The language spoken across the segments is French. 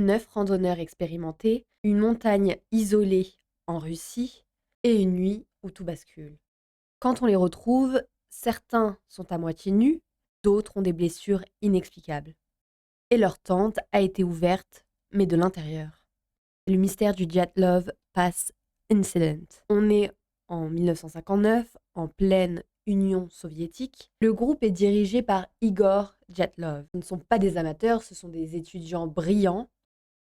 9 randonneurs expérimentés, une montagne isolée en Russie et une nuit où tout bascule. Quand on les retrouve, certains sont à moitié nus, d'autres ont des blessures inexplicables. Et leur tente a été ouverte, mais de l'intérieur. C'est le mystère du Dyatlov Pass Incident. On est en 1959, en pleine Union soviétique. Le groupe est dirigé par Igor Dyatlov. Ce ne sont pas des amateurs, ce sont des étudiants brillants,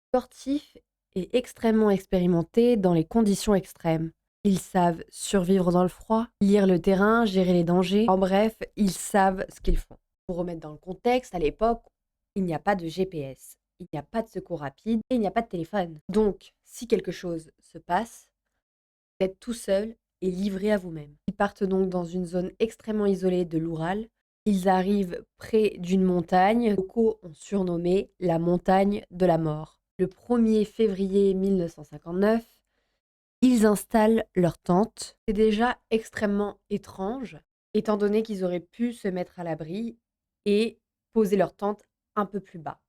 sportifs et extrêmement expérimentés dans les conditions extrêmes. Ils savent survivre dans le froid, lire le terrain, gérer les dangers. En bref, ils savent ce qu'ils font. Pour remettre dans le contexte, à l'époque, il n'y a pas de GPS, il n'y a pas de secours rapide et il n'y a pas de téléphone. Donc, si quelque chose se passe, vous êtes tout seul et livré à vous-même. Ils partent donc dans une zone extrêmement isolée de l'Oural. Ils arrivent près d'une montagne. Les locaux ont surnommé la montagne de la mort. Le 1er février 1959, ils installent leur tente. C'est déjà extrêmement étrange, étant donné qu'ils auraient pu se mettre à l'abri et poser leur tente un peu plus bas.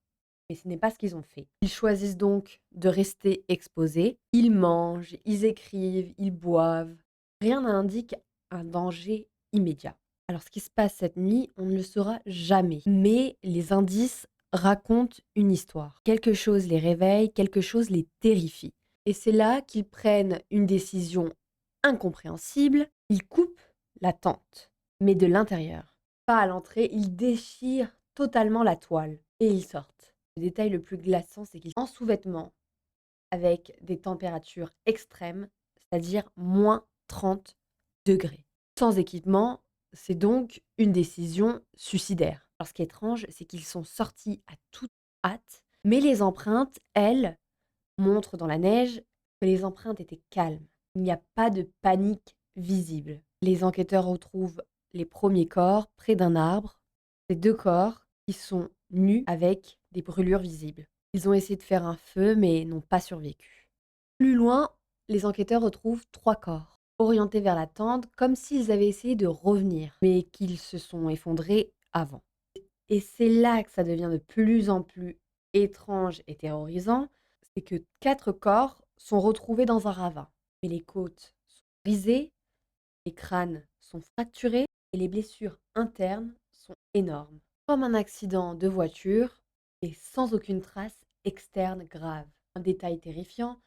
Mais ce n'est pas ce qu'ils ont fait. Ils choisissent donc de rester exposés. Ils mangent, ils écrivent, ils boivent. Rien n'indique un danger immédiat. Alors ce qui se passe cette nuit, on ne le saura jamais. Mais les indices racontent une histoire. Quelque chose les réveille, quelque chose les terrifie. Et c'est là qu'ils prennent une décision incompréhensible. Ils coupent la tente, mais de l'intérieur. Pas à l'entrée, ils déchirent totalement la toile et ils sortent. Le détail le plus glaçant, c'est qu'ils sont en sous-vêtements avec des températures extrêmes, c'est-à-dire moins 30 degrés. Sans équipement, c'est donc une décision suicidaire. Alors ce qui est étrange, c'est qu'ils sont sortis à toute hâte, mais les empreintes, elles, montrent dans la neige que les empreintes étaient calmes. Il n'y a pas de panique visible. Les enquêteurs retrouvent les premiers corps près d'un arbre. Ces 2 corps qui sont nus avec des brûlures visibles. Ils ont essayé de faire un feu mais n'ont pas survécu. Plus loin, les enquêteurs retrouvent 3 corps, orientés vers la tente comme s'ils avaient essayé de revenir, mais qu'ils se sont effondrés avant. Et c'est là que ça devient de plus en plus étrange et terrorisant, c'est que 4 corps sont retrouvés dans un ravin. Mais les côtes sont brisées, les crânes sont fracturés et les blessures internes sont énormes. Comme un accident de voiture et sans aucune trace externe grave. Un détail terrifiant,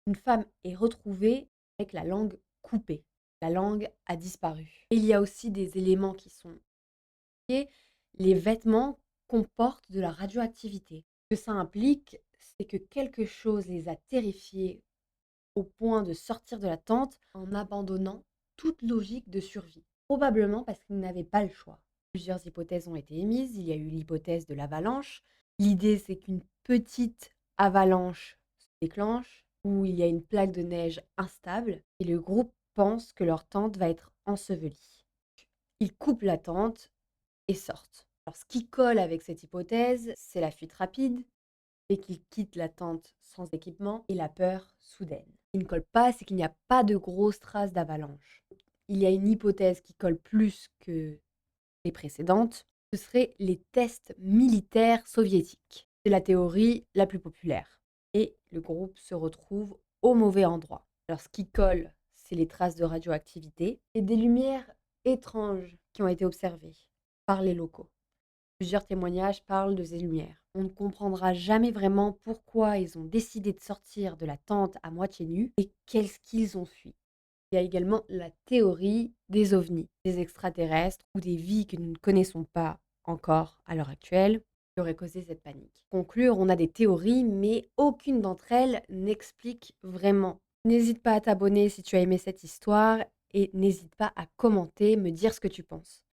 une femme est retrouvée avec la langue coupée. La langue a disparu. Et il y a aussi des éléments qui sont liés. Les vêtements comportent de la radioactivité. Ce que ça implique, c'est que quelque chose les a terrifiés au point de sortir de la tente en abandonnant toute logique de survie. Probablement parce qu'ils n'avaient pas le choix. Plusieurs hypothèses ont été émises. Il y a eu l'hypothèse de l'avalanche. L'idée, c'est qu'une petite avalanche se déclenche, où il y a une plaque de neige instable, et le groupe pense que leur tente va être ensevelie. Ils coupent la tente et sortent. Alors, ce qui colle avec cette hypothèse, c'est la fuite rapide, et qu'ils quittent la tente sans équipement et la peur soudaine. Ce qui ne colle pas, c'est qu'il n'y a pas de grosses traces d'avalanche. Il y a une hypothèse qui colle plus que les précédentes, ce seraient les tests militaires soviétiques. C'est la théorie la plus populaire. Et le groupe se retrouve au mauvais endroit. Alors ce qui colle, c'est les traces de radioactivité et des lumières étranges qui ont été observées par les locaux. Plusieurs témoignages parlent de ces lumières. On ne comprendra jamais vraiment pourquoi ils ont décidé de sortir de la tente à moitié nus et qu'est-ce qu'ils ont fui. Il y a également la théorie des ovnis, des extraterrestres ou des vies que nous ne connaissons pas encore à l'heure actuelle qui auraient causé cette panique. Pour conclure, on a des théories, mais aucune d'entre elles n'explique vraiment. N'hésite pas à t'abonner si tu as aimé cette histoire et n'hésite pas à commenter, me dire ce que tu penses.